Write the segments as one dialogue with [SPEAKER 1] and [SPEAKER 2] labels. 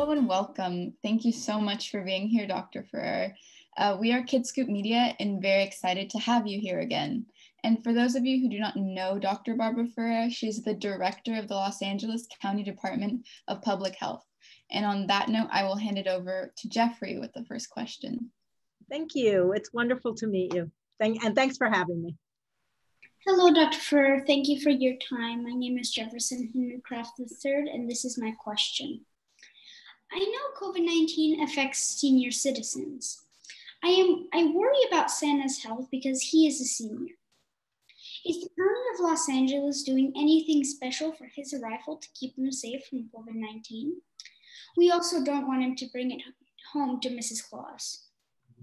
[SPEAKER 1] Hello and welcome. Thank you so much for being here, Dr. Ferrer. We are KidScoop Media and very excited to have you here again. And for those of you who do not know Dr. Barbara Ferrer, she's the director of the Los Angeles County Department of Public Health. And on that note, I will hand it over to Jeffrey with the first question.
[SPEAKER 2] Thank you. It's wonderful to meet you. And thanks for having me.
[SPEAKER 3] Hello, Dr. Ferrer. Thank you for your time. My name is Jefferson Henry Kraft III, and this is my question. I know COVID-19 affects senior citizens. I worry about Santa's health because he is a senior. Is the County of Los Angeles doing anything special for his arrival to keep him safe from COVID-19? We also don't want him to bring it home to Mrs. Claus.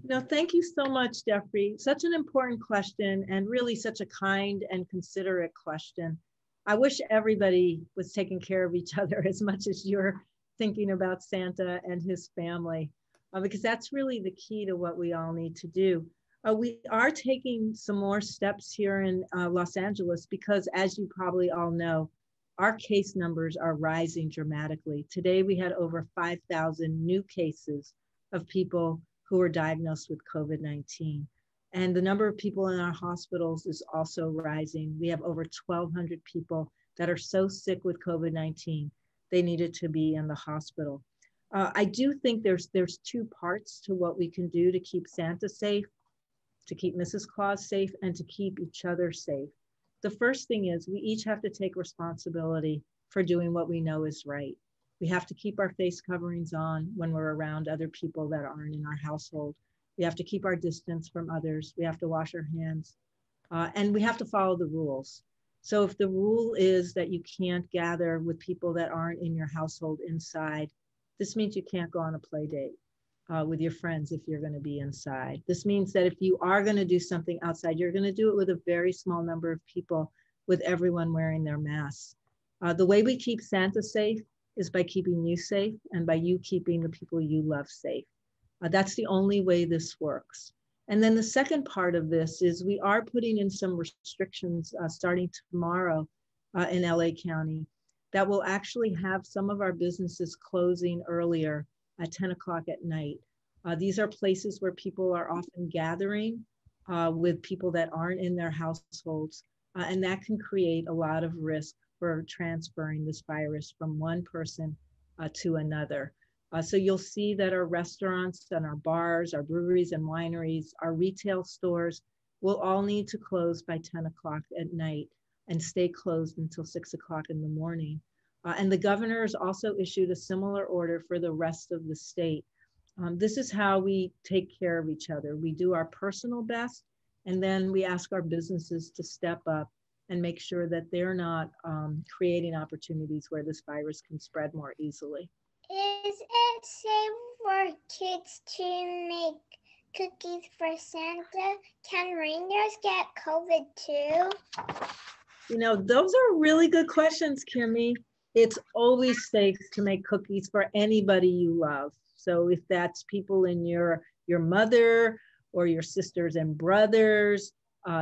[SPEAKER 2] No, thank you so much, Jeffrey. Such an important question and really such a kind and considerate question. I wish everybody was taking care of each other as much as you're thinking about Santa and his family, because that's really the key to what we all need to do. We are taking some more steps here in Los Angeles because, as you probably all know, our case numbers are rising dramatically. Today, we had over 5,000 new cases of people who were diagnosed with COVID-19. And the number of people in our hospitals is also rising. We have over 1,200 people that are so sick with COVID-19, they needed to be in the hospital. I do think there's two parts to what we can do to keep Santa safe, to keep Mrs. Claus safe, and to keep each other safe. The first thing is we each have to take responsibility for doing what we know is right. We have to keep our face coverings on when we're around other people that aren't in our household. We have to keep our distance from others. We have to wash our hands, and we have to follow the rules. So if the rule is that you can't gather with people that aren't in your household inside, this means you can't go on a play date with your friends if you're going to be inside. This means that if you are going to do something outside, you're going to do it with a very small number of people, with everyone wearing their masks. The way we keep Santa safe is by keeping you safe and by you keeping the people you love safe. That's the only way this works. And then the second part of this is we are putting in some restrictions starting tomorrow in LA County that will actually have some of our businesses closing earlier at 10 o'clock at night. These are places where people are often gathering with people that aren't in their households, and that can create a lot of risk for transferring this virus from one person to another. So you'll see that our restaurants and our bars, our breweries and wineries, our retail stores will all need to close by 10 o'clock at night and stay closed until 6 o'clock in the morning. And the governor has also issued a similar order for the rest of the state. This is how we take care of each other. We do our personal best, and then we ask our businesses to step up and make sure that they're not creating opportunities where this virus can spread more easily.
[SPEAKER 4] Is it safe for kids to make cookies for Santa? Can reindeers get COVID too?
[SPEAKER 2] You know, those are really good questions, Kimmy. It's always safe to make cookies for anybody you love. So if that's people in your mother or your sisters and brothers,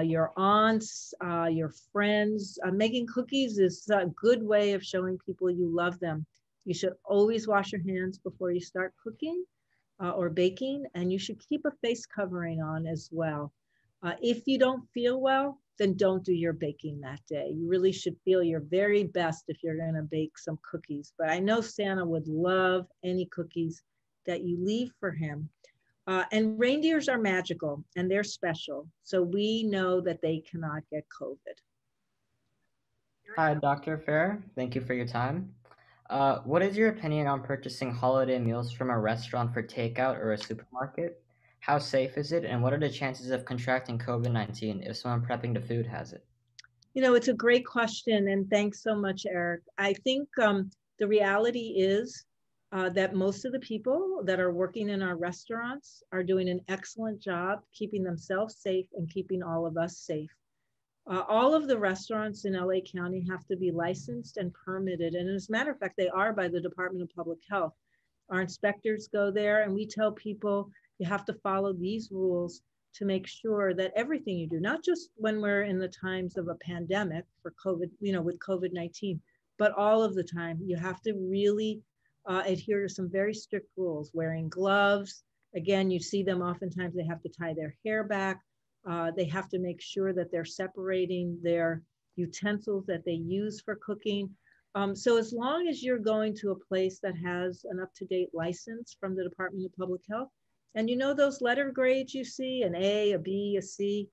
[SPEAKER 2] your aunts, your friends, making cookies is a good way of showing people you love them. You should always wash your hands before you start cooking or baking, and you should keep a face covering on as well. If you don't feel well, then don't do your baking that day. You really should feel your very best if you're going to bake some cookies. But I know Santa would love any cookies that you leave for him. And reindeers are magical and they're special. So we know that they cannot get COVID.
[SPEAKER 5] Hi, Dr. Ferrer. Thank you for your time. What is your opinion on purchasing holiday meals from a restaurant for takeout or a supermarket? How safe is it, and what are the chances of contracting COVID-19 if someone prepping the food has it?
[SPEAKER 2] You know, it's a great question, and thanks so much, Eric. I think the reality is that most of the people that are working in our restaurants are doing an excellent job keeping themselves safe and keeping all of us safe. All of the restaurants in LA County have to be licensed and permitted. And as a matter of fact, they are by the Department of Public Health. Our inspectors go there and we tell people you have to follow these rules to make sure that everything you do, not just when we're in the times of a pandemic for COVID, with COVID-19, but all of the time, you have to really adhere to some very strict rules, wearing gloves. Again, you see them oftentimes, they have to tie their hair back. They have to make sure that they're separating their utensils that they use for cooking. So as long as you're going to a place that has an up-to-date license from the Department of Public Health, and you know those letter grades you see, an A, a B, a C,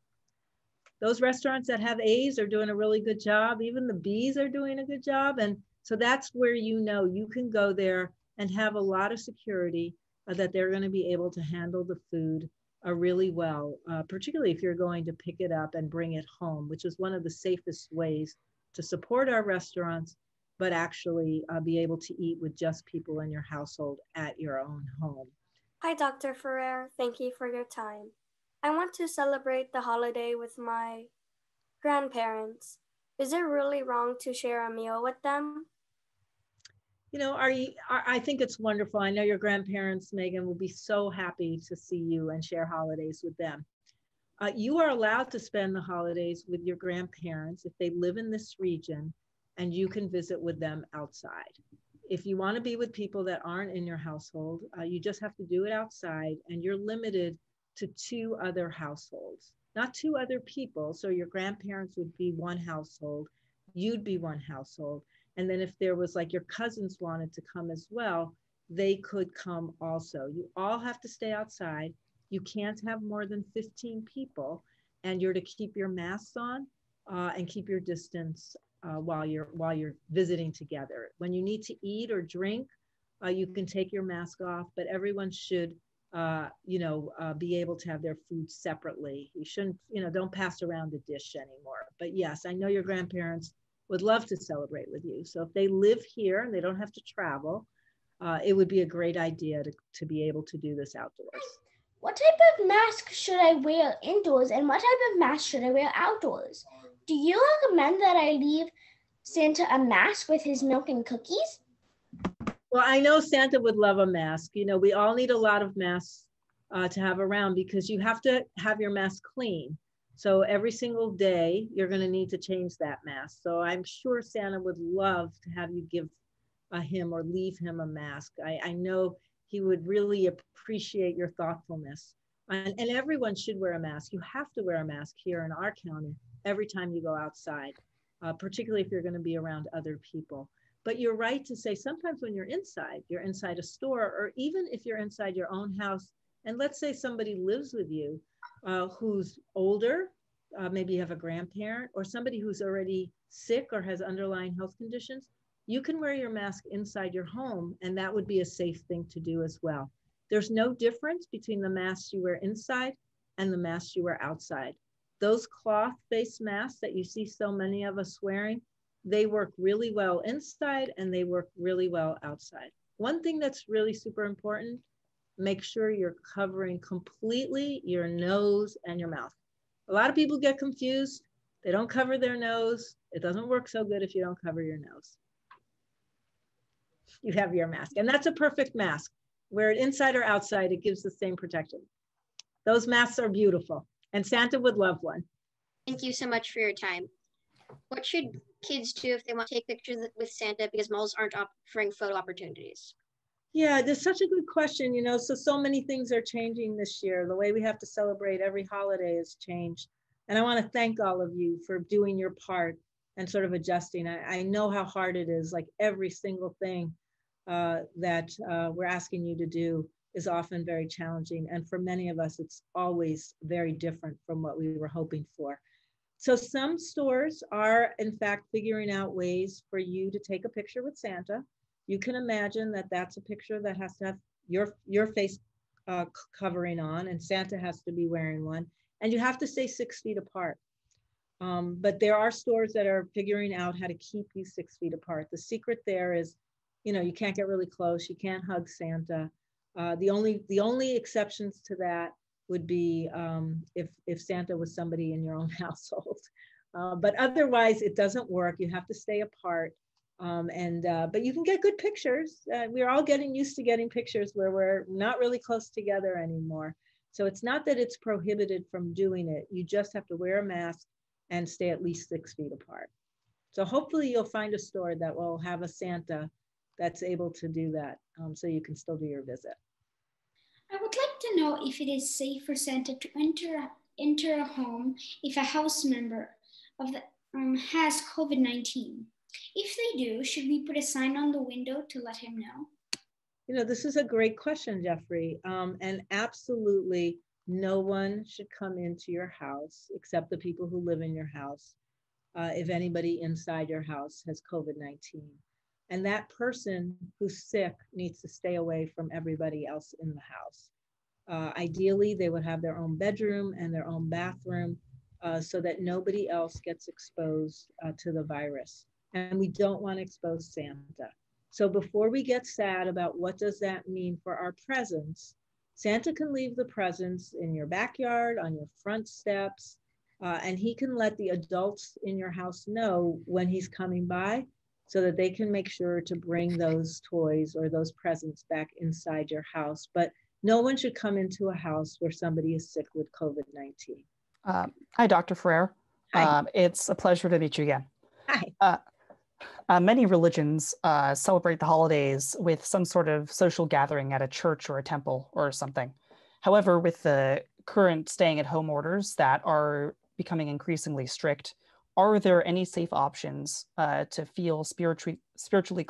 [SPEAKER 2] those restaurants that have A's are doing a really good job. Even the B's are doing a good job. And so that's where you know you can go there and have a lot of security that they're going to be able to handle the food really well, particularly if you're going to pick it up and bring it home, which is one of the safest ways to support our restaurants, but actually be able to eat with just people in your household at your own home.
[SPEAKER 6] Hi, Dr. Ferrer. Thank you for your time. I want to celebrate the holiday with my grandparents. Is it really wrong to share a meal with them?
[SPEAKER 2] You know, I think it's wonderful. I know your grandparents, Megan, will be so happy to see you and share holidays with them. You are allowed to spend the holidays with your grandparents if they live in this region, and you can visit with them outside. If you want to be with people that aren't in your household, you just have to do it outside, and you're limited to 2 other households, not 2 other people. So your grandparents would be one household, you'd be one household. And then if there was like your cousins wanted to come as well, they could come also. You all have to stay outside. You can't have more than 15 people, and you're to keep your masks on and keep your distance while you're visiting together. When you need to eat or drink, you can take your mask off, but everyone should be able to have their food separately. You shouldn't, don't pass around the dish anymore. But yes, I know your grandparents would love to celebrate with you. So if they live here and they don't have to travel, it would be a great idea to be able to do this outdoors.
[SPEAKER 4] What type of mask should I wear indoors, and what type of mask should I wear outdoors? Do you recommend that I leave Santa a mask with his milk and cookies?
[SPEAKER 2] Well, I know Santa would love a mask. You know, we all need a lot of masks to have around because you have to have your mask clean. So every single day, you're going to need to change that mask. So I'm sure Santa would love to have you give him or leave him a mask. I know he would really appreciate your thoughtfulness. And everyone should wear a mask. You have to wear a mask here in our county every time you go outside, particularly if you're going to be around other people. But you're right to say sometimes when you're inside a store, or even if you're inside your own house, and let's say somebody lives with you who's older, maybe you have a grandparent or somebody who's already sick or has underlying health conditions, you can wear your mask inside your home, and that would be a safe thing to do as well. There's no difference between the masks you wear inside and the masks you wear outside. Those cloth-based masks that you see so many of us wearing, they work really well inside and they work really well outside. One thing that's really super important, make sure you're covering completely your nose and your mouth. A lot of people get confused. They don't cover their nose. It doesn't work so good if you don't cover your nose. You have your mask, and that's a perfect mask. Wear it inside or outside, it gives the same protection. Those masks are beautiful, and Santa would love one.
[SPEAKER 7] Thank you so much for your time. What should kids do if they want to take pictures with Santa because malls aren't offering photo opportunities?
[SPEAKER 2] Yeah, that's such a good question. You know, so many things are changing this year. The way we have to celebrate every holiday has changed. And I want to thank all of you for doing your part and sort of adjusting. I know how hard it is. Like every single thing that we're asking you to do is often very challenging. And for many of us, it's always very different from what we were hoping for. So some stores are, in fact, figuring out ways for you to take a picture with Santa. You can imagine that that's a picture that has to have your face covering on, and Santa has to be wearing one. And you have to stay 6 feet apart. But there are stores that are figuring out how to keep you 6 feet apart. The secret there is, you know, you can't get really close. You can't hug Santa. The only exceptions to that would be if Santa was somebody in your own household. But otherwise, it doesn't work. You have to stay apart. But you can get good pictures. We're all getting used to getting pictures where we're not really close together anymore. So it's not that it's prohibited from doing it. You just have to wear a mask and stay at least 6 feet apart. So hopefully you'll find a store that will have a Santa that's able to do that, so you can still do your visit.
[SPEAKER 3] I would like to know if it is safe for Santa to enter a home if a house member of the has COVID-19. If they do, should we put a sign on the window to let him know?
[SPEAKER 2] You know, this is a great question, Jeffrey. And absolutely no one should come into your house except the people who live in your house if anybody inside your house has COVID-19. And that person who's sick needs to stay away from everybody else in the house. Ideally, they would have their own bedroom and their own bathroom so that nobody else gets exposed to the virus. And we don't want to expose Santa. So before we get sad about what does that mean for our presents, Santa can leave the presents in your backyard, on your front steps, and he can let the adults in your house know when he's coming by so that they can make sure to bring those toys or those presents back inside your house. But no one should come into a house where somebody is sick with COVID-19.
[SPEAKER 8] Hi, Dr. Ferrer.
[SPEAKER 2] Hi.
[SPEAKER 8] It's a pleasure to meet you again.
[SPEAKER 2] Hi.
[SPEAKER 8] Many religions celebrate the holidays with some sort of social gathering at a church or a temple or something. However, with the current staying at home orders that are becoming increasingly strict, are there any safe options to feel spiritually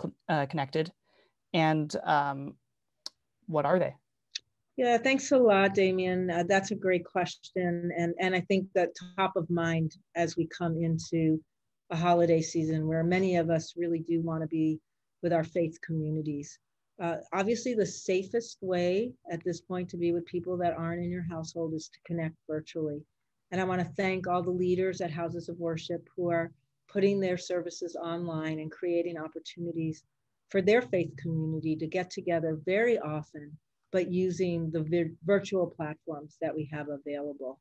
[SPEAKER 8] connected? And what are they?
[SPEAKER 2] Yeah, thanks a lot, Damien. That's a great question. And I think that top of mind as we come into a holiday season where many of us really do want to be with our faith communities. Obviously, the safest way at this point to be with people that aren't in your household is to connect virtually. And I want to thank all the leaders at houses of worship who are putting their services online and creating opportunities for their faith community to get together very often, but using the virtual platforms that we have available.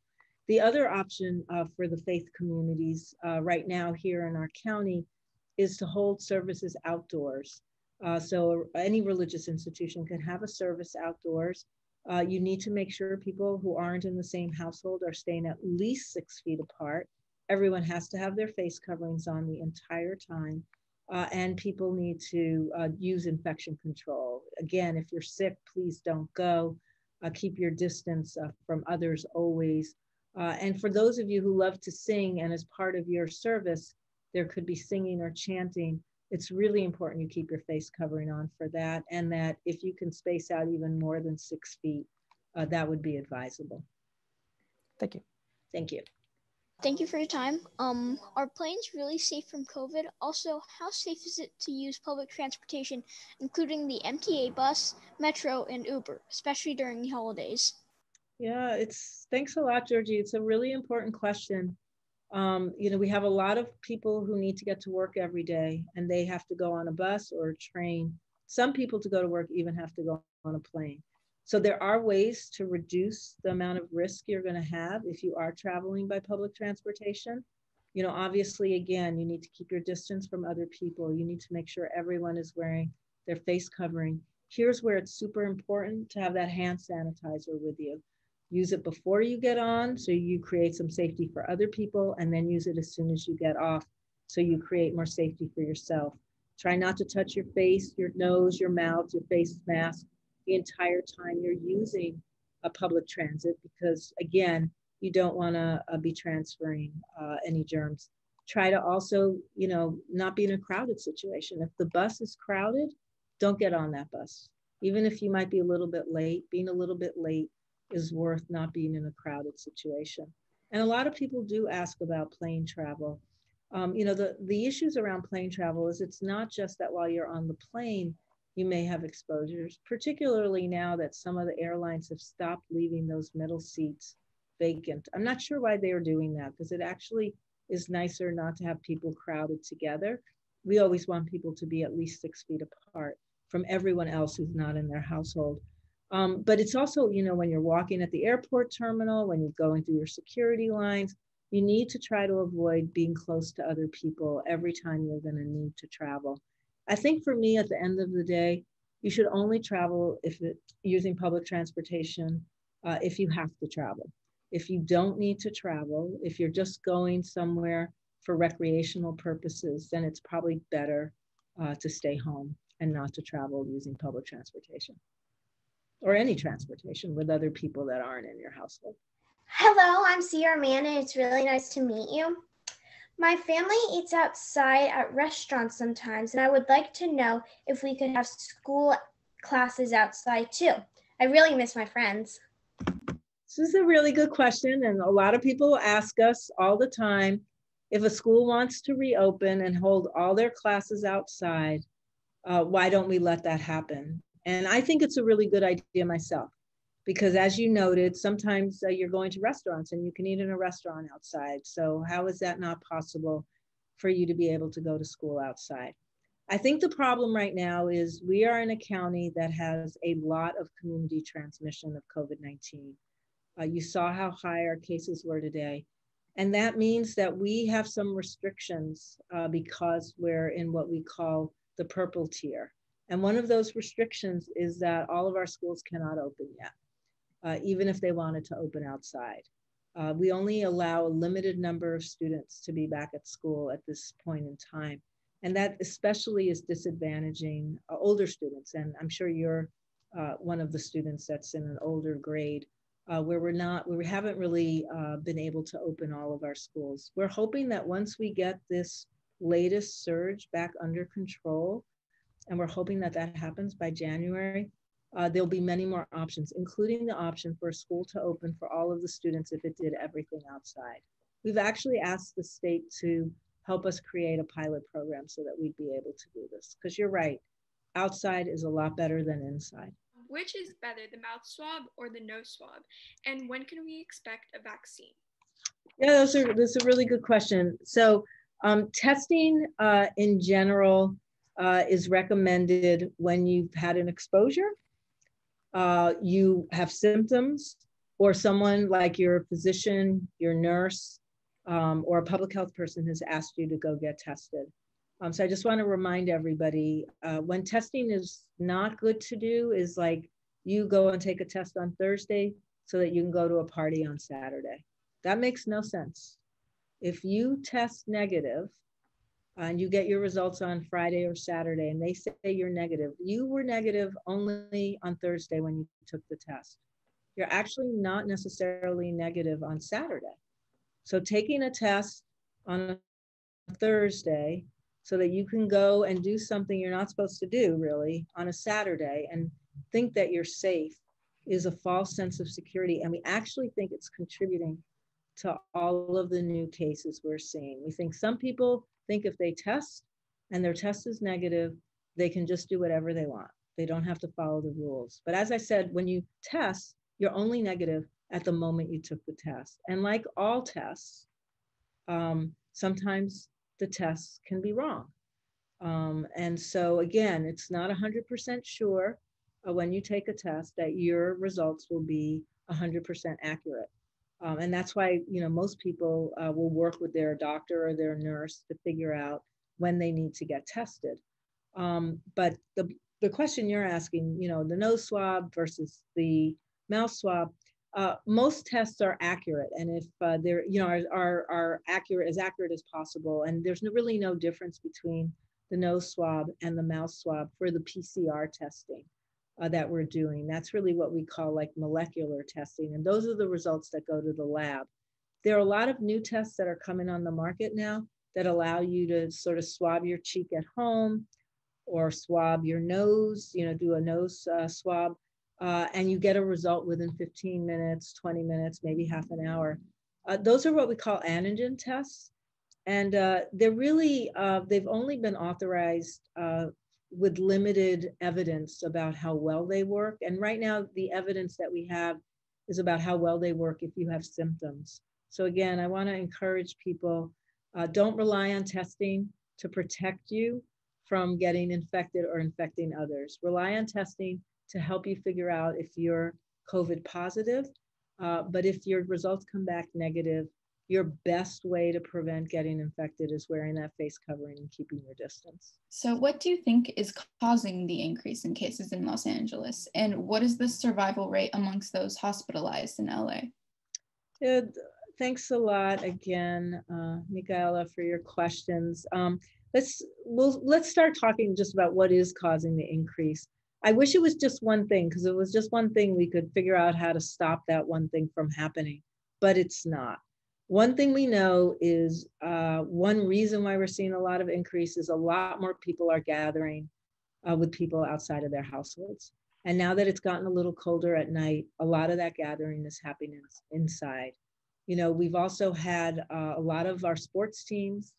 [SPEAKER 2] The other option for the faith communities right now here in our county is to hold services outdoors. So any religious institution can have a service outdoors. You need to make sure people who aren't in the same household are staying at least 6 feet apart. Everyone has to have their face coverings on the entire time. And people need to use infection control. Again, if you're sick, please don't go. Keep your distance from others always. And for those of you who love to sing and as part of your service, there could be singing or chanting, it's really important you keep your face covering on for that. And that if you can space out even more than 6 feet, that would be advisable.
[SPEAKER 8] Thank you.
[SPEAKER 2] Thank you.
[SPEAKER 9] Thank you for your time. Are planes really safe from COVID? Also, how safe is it to use public transportation, including the MTA bus, metro, and Uber, especially during the holidays?
[SPEAKER 2] Yeah, thanks a lot, Georgie. It's a really important question. You know, we have a lot of people who need to get to work every day and they have to go on a bus or a train. Some people to go to work even have to go on a plane. So there are ways to reduce the amount of risk you're going to have if you are traveling by public transportation. You know, obviously, again, you need to keep your distance from other people. You need to make sure everyone is wearing their face covering. Here's where it's super important to have that hand sanitizer with you. Use it before you get on, so you create some safety for other people, and then use it as soon as you get off, so you create more safety for yourself. Try not to touch your face, your nose, your mouth, your face mask the entire time you're using a public transit, because again, you don't want to be transferring any germs. Try to also, you know, not be in a crowded situation. If the bus is crowded, don't get on that bus. Even if you might be a little bit late, being a little bit late is worth not being in a crowded situation. And a lot of people do ask about plane travel. You know, the issues around plane travel is it's not just that while you're on the plane, you may have exposures, particularly now that some of the airlines have stopped leaving those middle seats vacant. I'm not sure why they are doing that, because it actually is nicer not to have people crowded together. We always want people to be at least 6 feet apart from everyone else who's not in their household. But it's also, you know, when you're walking at the airport terminal, when you're going through your security lines, you need to try to avoid being close to other people every time you're going to need to travel. I think for me, at the end of the day, you should only travel using public transportation if you have to travel. If you don't need to travel, if you're just going somewhere for recreational purposes, then it's probably better to stay home. and not to travel using public transportation or any transportation with other people that aren't in your household.
[SPEAKER 4] Hello, I'm Sierra Amanda. It's really nice to meet you. My family eats outside at restaurants sometimes, and I would like to know if we could have school classes outside too. I really miss my friends.
[SPEAKER 2] This is a really good question, and a lot of people ask us all the time, if a school wants to reopen and hold all their classes outside, why don't we let that happen? And I think it's a really good idea myself, because as you noted, sometimes you're going to restaurants and you can eat in a restaurant outside. So how is that not possible for you to be able to go to school outside? I think the problem right now is we are in a county that has a lot of community transmission of COVID-19. You saw how high our cases were today. And that means that we have some restrictions because we're in what we call the purple tier. And one of those restrictions is that all of our schools cannot open yet, even if they wanted to open outside. We only allow a limited number of students to be back at school at this point in time. And that especially is disadvantaging older students. And I'm sure you're one of the students that's in an older grade where we haven't really been able to open all of our schools. We're hoping that once we get this latest surge back under control, and we're hoping that that happens by January, there'll be many more options, including the option for a school to open for all of the students if it did everything outside. We've actually asked the state to help us create a pilot program so that we'd be able to do this. Because you're right, outside is a lot better than inside.
[SPEAKER 10] Which is better, the mouth swab or the nose swab? And when can we expect a vaccine?
[SPEAKER 2] Yeah, that's a really good question. So testing in general is recommended when you've had an exposure, you have symptoms, or someone like your physician, your nurse, or a public health person has asked you to go get tested. So I just want to remind everybody, when testing is not good to do is like you go and take a test on Thursday so that you can go to a party on Saturday. That makes no sense. If you test negative and you get your results on Friday or Saturday and they say you're negative, you were negative only on Thursday when you took the test. You're actually not necessarily negative on Saturday. So taking a test on a Thursday so that you can go and do something you're not supposed to do really on a Saturday and think that you're safe is a false sense of security. And we actually think it's contributing to all of the new cases we're seeing. We think some people think if they test and their test is negative, they can just do whatever they want. They don't have to follow the rules. But as I said, when you test, you're only negative at the moment you took the test. And like all tests, sometimes the tests can be wrong. And so again, it's not 100% sure when you take a test that your results will be 100% accurate. And that's why, most people will work with their doctor or their nurse to figure out when they need to get tested. But the question you're asking, the nose swab versus the mouth swab, most tests are accurate. And if they're, are accurate, as accurate as possible. And there's really no difference between the nose swab and the mouth swab for the PCR testing that we're doing. That's really what we call like molecular testing. And those are the results that go to the lab. There are a lot of new tests that are coming on the market now that allow you to sort of swab your cheek at home or swab your nose, do a nose swab, and you get a result within 15 minutes, 20 minutes, maybe half an hour. Those are what we call antigen tests. And they're really, they've only been authorized with limited evidence about how well they work. And right now, the evidence that we have is about how well they work if you have symptoms. So again, I want to encourage people, don't rely on testing to protect you from getting infected or infecting others. Rely on testing to help you figure out if you're COVID positive. But if your results come back negative, your best way to prevent getting infected is wearing that face covering and keeping your distance.
[SPEAKER 1] So what do you think is causing the increase in cases in Los Angeles? And what is the survival rate amongst those hospitalized in LA?
[SPEAKER 2] thanks a lot again, Michaela, for your questions. Let's start talking just about what is causing the increase. I wish it was just one thing, because if it was just one thing, we could figure out how to stop that one thing from happening, but it's not. One thing we know is one reason why we're seeing a lot of increase is a lot more people are gathering with people outside of their households. And now that it's gotten a little colder at night, a lot of that gathering is happening inside. You know, we've also had a lot of our sports teams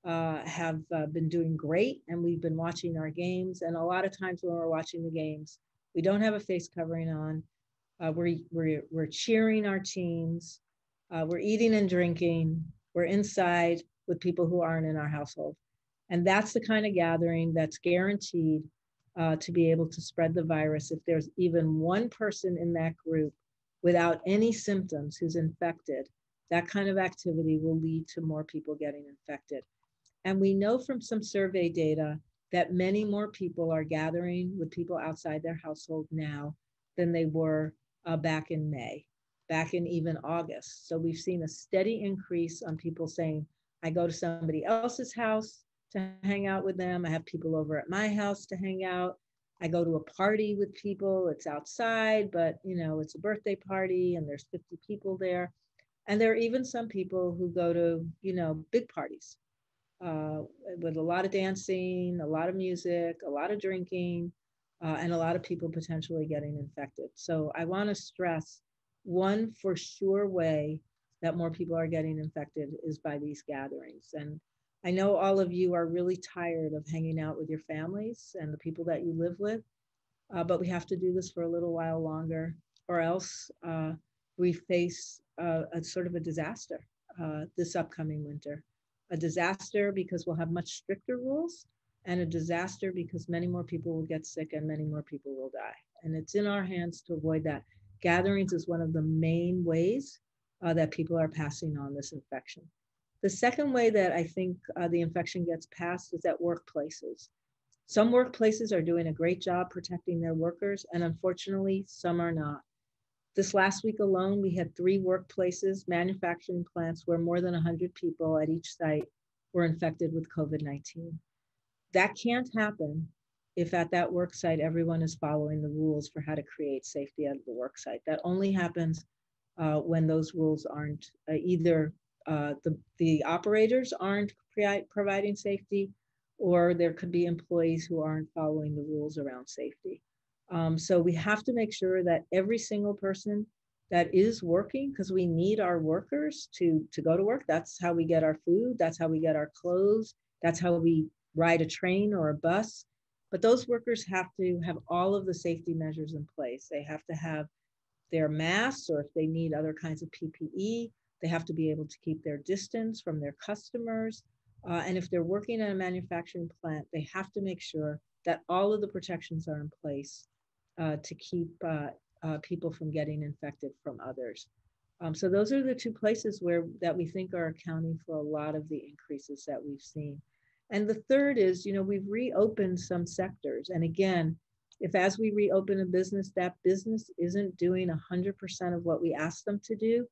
[SPEAKER 2] have been doing great, and we've been watching our games. And a lot of times when we're watching the games, we don't have a face covering on. We're cheering our teams. We're eating and drinking. We're inside with people who aren't in our household. And that's the kind of gathering that's guaranteed to be able to spread the virus. If there's even one person in that group without any symptoms who's infected, that kind of activity will lead to more people getting infected. And we know from some survey data that many more people are gathering with people outside their household now than they were back in May, back in even August. So we've seen a steady increase on people saying, I go to somebody else's house to hang out with them. I have people over at my house to hang out. I go to a party with people. It's outside, but you know, it's a birthday party and there's 50 people there. And there are even some people who go to, you know, big parties with a lot of dancing, a lot of music, a lot of drinking, and a lot of people potentially getting infected. So I want to stress one for sure way that more people are getting infected is by these gatherings. And I know all of you are really tired of hanging out with your families and the people that you live with, but we have to do this for a little while longer, or else we face a sort of a disaster this upcoming winter. A disaster because we'll have much stricter rules, and a disaster because many more people will get sick and many more people will die. And it's in our hands to avoid that. Gatherings is one of the main ways that people are passing on this infection. The second way that I think the infection gets passed is at workplaces. Some workplaces are doing a great job protecting their workers, and unfortunately, some are not. This last week alone, we had 3 workplaces, manufacturing plants, where more than 100 people at each site were infected with COVID-19. That can't happen if at that work site, everyone is following the rules for how to create safety at the work site. That only happens when those rules aren't either the operators aren't providing safety, or there could be employees who aren't following the rules around safety. So we have to make sure that every single person that is working, because we need our workers to go to work. That's how we get our food. That's how we get our clothes. That's how we ride a train or a bus. But those workers have to have all of the safety measures in place. They have to have their masks, or if they need other kinds of PPE, they have to be able to keep their distance from their customers. And if they're working at a manufacturing plant, they have to make sure that all of the protections are in place to keep people from getting infected from others. So those are the 2 places that we think are accounting for a lot of the increases that we've seen. And the third is, you know, we've reopened some sectors. And again, if as we reopen a business, that business isn't doing 100% of what we ask them to do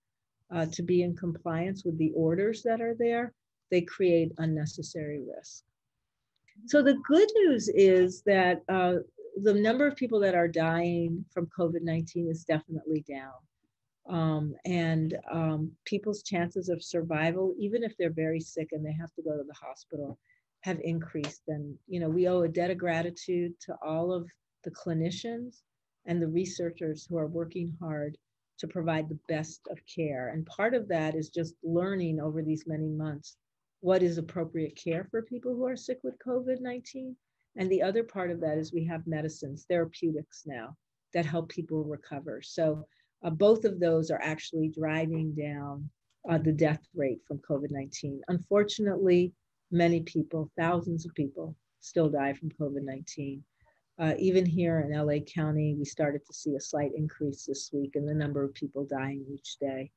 [SPEAKER 2] to be in compliance with the orders that are there, they create unnecessary risk. So the good news is that the number of people that are dying from COVID-19 is definitely down. People's chances of survival, even if they're very sick and they have to go to the hospital, have increased. And, you know, we owe a debt of gratitude to all of the clinicians and the researchers who are working hard to provide the best of care. And part of that is just learning over these many months what is appropriate care for people who are sick with COVID-19. And the other part of that is we have medicines, therapeutics now that help people recover. So both of those are actually driving down the death rate from COVID-19. Unfortunately, many people, thousands of people, still die from COVID-19. Even here in LA County, we started to see a slight increase this week in the number of people dying each day.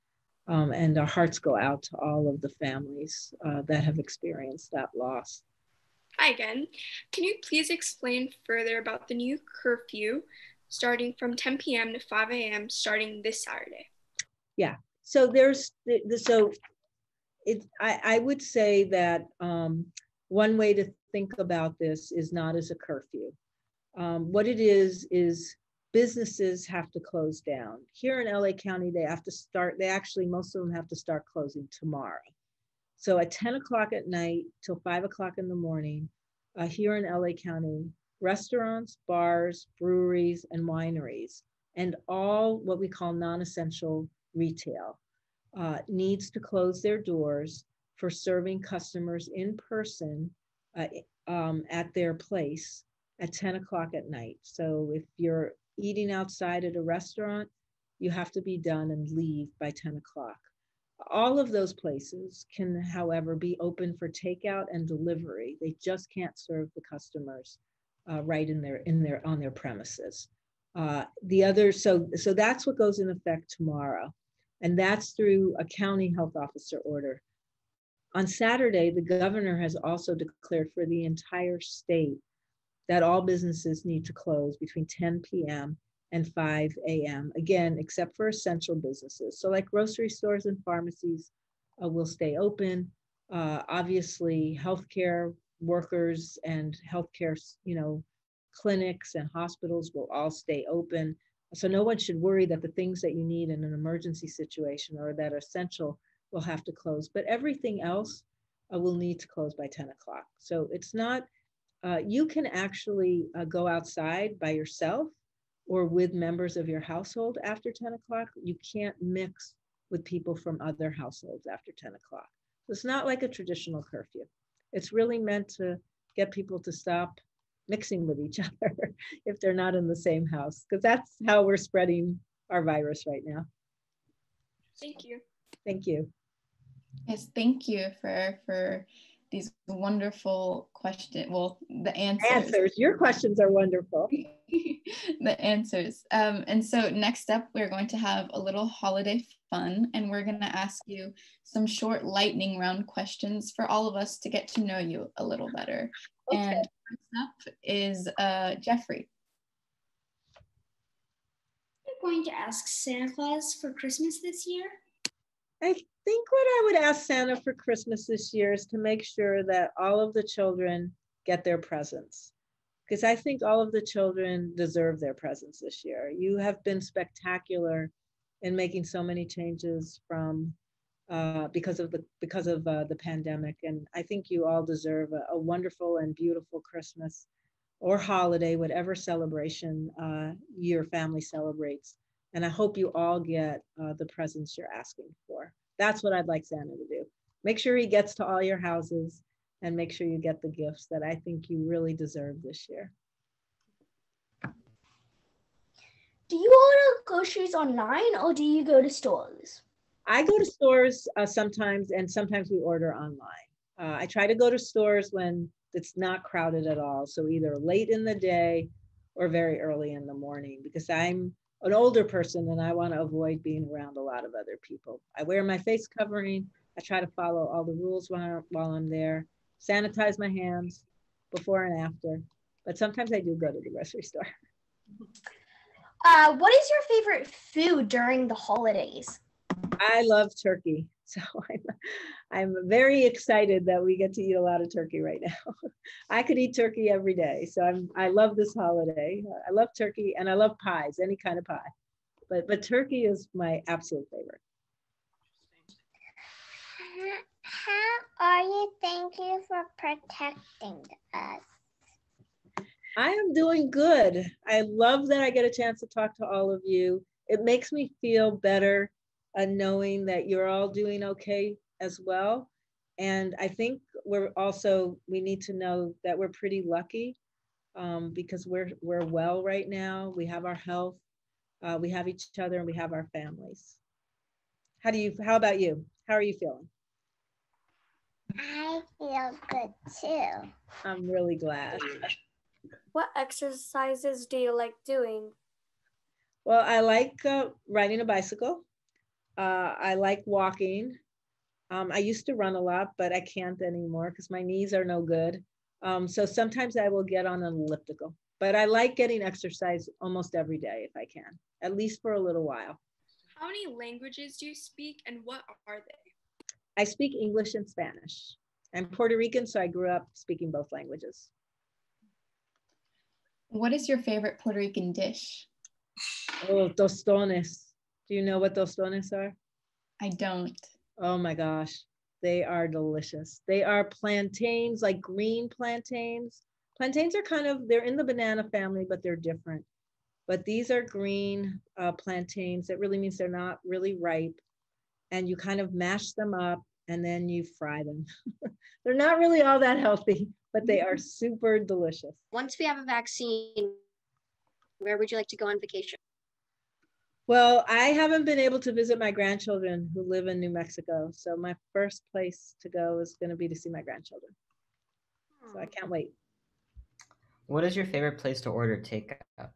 [SPEAKER 2] And our hearts go out to all of the families that have experienced that loss.
[SPEAKER 10] Hi again. Can you please explain further about the new curfew starting from 10 p.m. to 5 a.m. starting this Saturday?
[SPEAKER 2] Yeah. So there's, so I would say that one way to think about this is not as a curfew. What it is businesses have to close down. Here in LA County, they have to start, most of them have to start closing tomorrow. So at 10 o'clock at night till 5 o'clock in the morning, here in LA County, restaurants, bars, breweries, and wineries, and all what we call non-essential retail needs to close their doors for serving customers in person at their place at 10 o'clock at night. So if you're eating outside at a restaurant, you have to be done and leave by 10 o'clock. All of those places can, however, be open for takeout and delivery. They just can't serve the customers right on their premises. So that's what goes in effect tomorrow, and that's through a county health officer order. On Saturday, the governor has also declared for the entire state that all businesses need to close between 10 p.m. and 5 a.m. Again, except for essential businesses. So like grocery stores and pharmacies will stay open. Obviously, healthcare workers and healthcare, clinics and hospitals will all stay open. So no one should worry that the things that you need in an emergency situation or that are essential will have to close. But everything else will need to close by 10 o'clock. So it's not, you can actually go outside by yourself or with members of your household after 10 o'clock. You can't mix with people from other households after 10 o'clock. So it's not like a traditional curfew. It's really meant to get people to stop mixing with each other if they're not in the same house, because that's how we're spreading our virus right now.
[SPEAKER 10] Thank you.
[SPEAKER 2] Thank you.
[SPEAKER 1] Yes, thank you for these wonderful questions. Well, the answers.
[SPEAKER 2] Your questions are wonderful.
[SPEAKER 1] The answers. And so next up, we're going to have a little holiday fun, and we're going to ask you some short lightning round questions for all of us to get to know you a little better. Okay. And first up is Jeffrey.
[SPEAKER 3] I'm going to ask Santa Claus for Christmas this year.
[SPEAKER 2] I think what I would ask Santa for Christmas this year is to make sure that all of the children get their presents, because I think all of the children deserve their presents this year. You have been spectacular in making so many changes from because of the pandemic, and I think you all deserve a wonderful and beautiful Christmas or holiday, whatever celebration your family celebrates. And I hope you all get the presents you're asking for. That's what I'd like Santa to do. Make sure he gets to all your houses and make sure you get the gifts that I think you really deserve this year.
[SPEAKER 4] Do you order groceries online or do you go to stores?
[SPEAKER 2] I go to stores sometimes, and sometimes we order online. I try to go to stores when it's not crowded at all. So either late in the day or very early in the morning, because I'm an older person and I want to avoid being around a lot of other people. I wear my face covering. I try to follow all the rules while I'm there. Sanitize my hands before and after. But sometimes I do go to the grocery store.
[SPEAKER 4] What is your favorite food during the holidays?
[SPEAKER 2] I love turkey. So I'm very excited that we get to eat a lot of turkey right now. I could eat turkey every day. So I love this holiday. I love turkey and I love pies, any kind of pie. But turkey is my absolute favorite.
[SPEAKER 4] How are you? Thank you for protecting us.
[SPEAKER 2] I am doing good. I love that I get a chance to talk to all of you. It makes me feel better knowing that you're all doing okay as well. And I think we need to know that we're pretty lucky because we're well right now. We have our health, we have each other, and we have our families. How about you? How are you feeling?
[SPEAKER 4] I feel good too.
[SPEAKER 2] I'm really glad.
[SPEAKER 6] What exercises do you like doing?
[SPEAKER 2] Well, I like riding a bicycle. I like walking. I used to run a lot, but I can't anymore because my knees are no good. So sometimes I will get on an elliptical, but I like getting exercise almost every day if I can, at least for a little while.
[SPEAKER 10] How many languages do you speak and what are they?
[SPEAKER 2] I speak English and Spanish. I'm Puerto Rican, so I grew up speaking both languages.
[SPEAKER 1] What is your favorite Puerto Rican dish?
[SPEAKER 2] Oh, tostones. Do you know what tostones are?
[SPEAKER 1] I don't.
[SPEAKER 2] Oh my gosh, they are delicious. They are plantains, like green plantains. Plantains are they're in the banana family, but they're different. But these are green plantains. That really means they're not really ripe. And you kind of mash them up and then you fry them. They're not really all that healthy, but they are super delicious.
[SPEAKER 7] Once we have a vaccine, where would you like to go on vacation?
[SPEAKER 2] Well, I haven't been able to visit my grandchildren who live in New Mexico. So my first place to go is going to be to see my grandchildren. So I can't wait.
[SPEAKER 5] What is your favorite place to order takeout?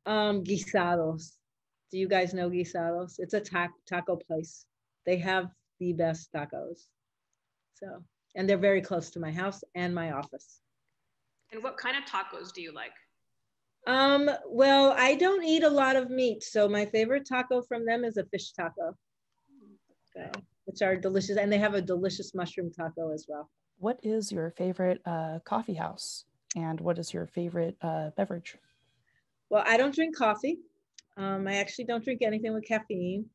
[SPEAKER 2] Guisados. Do you guys know Guisados? It's a taco place. They have the best tacos. So, and they're very close to my house and my office.
[SPEAKER 11] And what kind of tacos do you like?
[SPEAKER 2] Well, I don't eat a lot of meat, so my favorite taco from them is a fish taco, which are delicious, and they have a delicious mushroom taco as well.
[SPEAKER 8] What is your favorite coffee house, and what is your favorite beverage?
[SPEAKER 2] Well, I don't drink coffee. I actually don't drink anything with caffeine,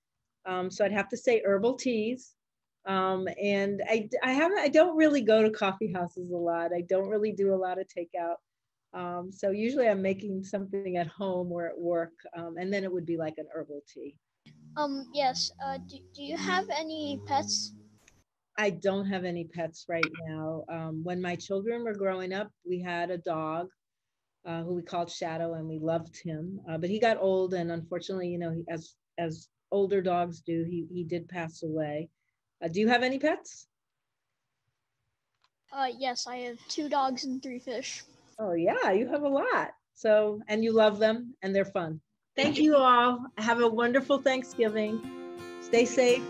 [SPEAKER 2] so I'd have to say herbal teas. And I don't really go to coffee houses a lot. I don't really do a lot of takeout. So usually I'm making something at home or at work, and then it would be like an herbal tea.
[SPEAKER 9] Yes. Do you have any pets?
[SPEAKER 2] I don't have any pets right now. When my children were growing up, we had a dog who we called Shadow, and we loved him. But he got old, and unfortunately, you know, as older dogs do, he did pass away. Do you have any pets?
[SPEAKER 9] Yes, I have 2 dogs and 3 fish.
[SPEAKER 2] Oh yeah, you have a lot. So, and you love them and they're fun. Thank you all. Have a wonderful Thanksgiving. Stay safe.